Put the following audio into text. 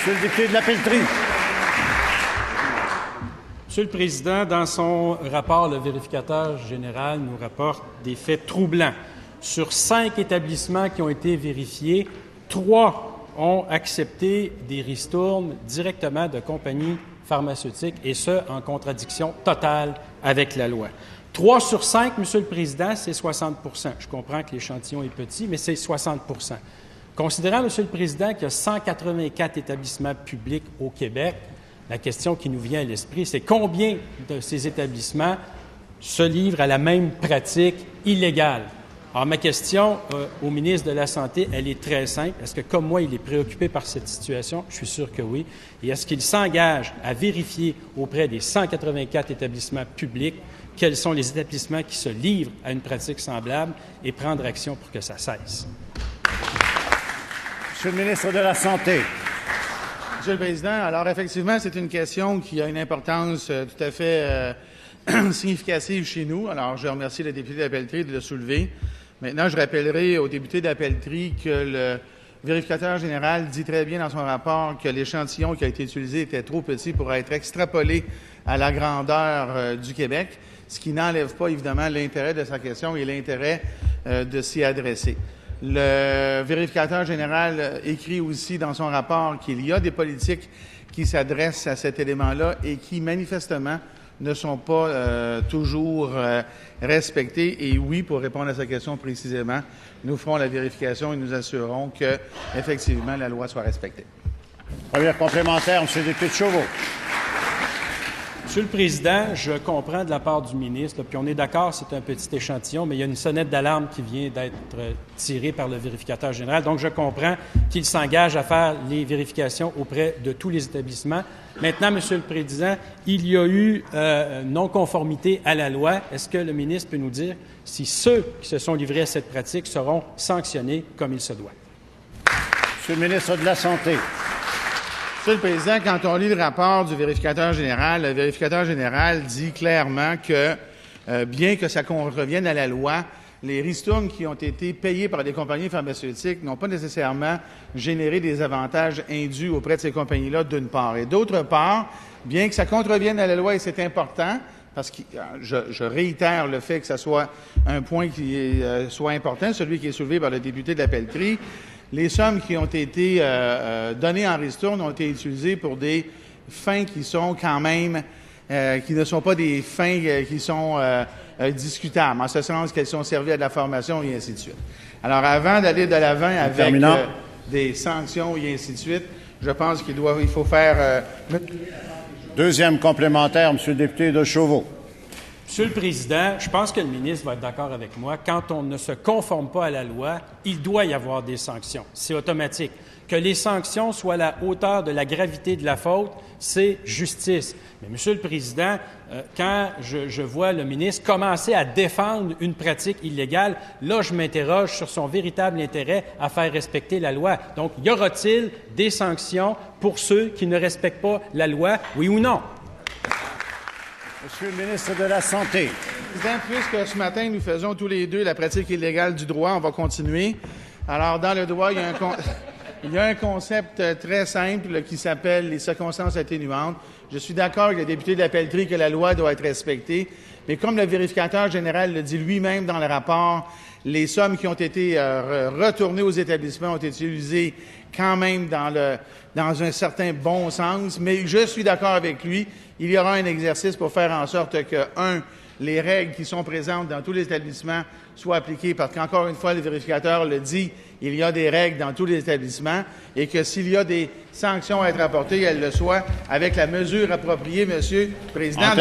Monsieur le député de la Pelletrie. Monsieur le Président, dans son rapport, le vérificateur général nous rapporte des faits troublants. Sur 5 établissements qui ont été vérifiés, 3 ont accepté des ristournes directement de compagnies pharmaceutiques, et ce, en contradiction totale avec la loi. 3 sur 5, Monsieur le Président, c'est 60 %. Je comprends que l'échantillon est petit, mais c'est 60 %. Considérant, Monsieur le Président, qu'il y a 184 établissements publics au Québec, la question qui nous vient à l'esprit, c'est combien de ces établissements se livrent à la même pratique illégale? Alors, ma question au ministre de la Santé, elle est très simple. Est-ce que, comme moi, il est préoccupé par cette situation? Je suis sûr que oui. Et est-ce qu'il s'engage à vérifier auprès des 184 établissements publics quels sont les établissements qui se livrent à une pratique semblable et prendre action pour que ça cesse? Monsieur le ministre de la Santé. Monsieur le Président, alors effectivement, c'est une question qui a une importance tout à fait significative chez nous. Alors, je remercie le député de la Pelletrie de le soulever. Maintenant, je rappellerai au député de la Pelletrie que le vérificateur général dit très bien dans son rapport que l'échantillon qui a été utilisé était trop petit pour être extrapolé à la grandeur du Québec, ce qui n'enlève pas, évidemment, l'intérêt de sa question et l'intérêt de s'y adresser. Le vérificateur général écrit aussi dans son rapport qu'il y a des politiques qui s'adressent à cet élément-là et qui, manifestement, ne sont pas toujours respectées. Et oui, pour répondre à sa question précisément, nous ferons la vérification et nous assurerons que, effectivement, la loi soit respectée. Première complémentaire, Monsieur le député de Chauveau. Monsieur le Président, je comprends de la part du ministre, puis on est d'accord, c'est un petit échantillon, mais il y a une sonnette d'alarme qui vient d'être tirée par le vérificateur général. Donc, je comprends qu'il s'engage à faire les vérifications auprès de tous les établissements. Maintenant, Monsieur le Président, il y a eu non-conformité à la loi. Est-ce que le ministre peut nous dire si ceux qui se sont livrés à cette pratique seront sanctionnés comme il se doit? Monsieur le ministre de la Santé. Monsieur le Président, quand on lit le rapport du vérificateur général, le vérificateur général dit clairement que, bien que ça contrevienne à la loi, les ristournes qui ont été payées par des compagnies pharmaceutiques n'ont pas nécessairement généré des avantages indus auprès de ces compagnies-là, d'une part. Et d'autre part, bien que ça contrevienne à la loi, et c'est important, parce que je réitère le fait que ça soit un point qui soit important, celui qui est soulevé par le député de la Pelletrie, les sommes qui ont été données en ristourne ont été utilisées pour des fins qui sont quand même, qui ne sont pas des fins qui sont discutables, en ce sens qu'elles sont servies à de la formation et ainsi de suite. Alors, avant d'aller de l'avant avec des sanctions et ainsi de suite, je pense qu'il faut faire... Deuxième complémentaire, Monsieur le député de Chauveau. Monsieur le Président, je pense que le ministre va être d'accord avec moi. Quand on ne se conforme pas à la loi, il doit y avoir des sanctions. C'est automatique. Que les sanctions soient à la hauteur de la gravité de la faute, c'est justice. Mais, Monsieur le Président, quand je vois le ministre commencer à défendre une pratique illégale, là, je m'interroge sur son véritable intérêt à faire respecter la loi. Donc, y aura-t-il des sanctions pour ceux qui ne respectent pas la loi, oui ou non? Monsieur le ministre de la Santé. Président, puisque ce matin, nous faisons tous les deux la pratique illégale du droit, on va continuer. Alors, dans le droit, il y a un concept très simple qui s'appelle les circonstances atténuantes. Je suis d'accord avec le député de la Pelletrie que la loi doit être respectée, mais comme le vérificateur général le dit lui-même dans le rapport, les sommes qui ont été retournées aux établissements ont été utilisées quand même dans un certain bon sens, mais je suis d'accord avec lui. Il y aura un exercice pour faire en sorte que, les règles qui sont présentes dans tous les établissements soient appliquées, parce qu'encore une fois, le vérificateur le dit, il y a des règles dans tous les établissements et que s'il y a des sanctions à être apportées, elles le soient avec la mesure appropriée, Monsieur le Président.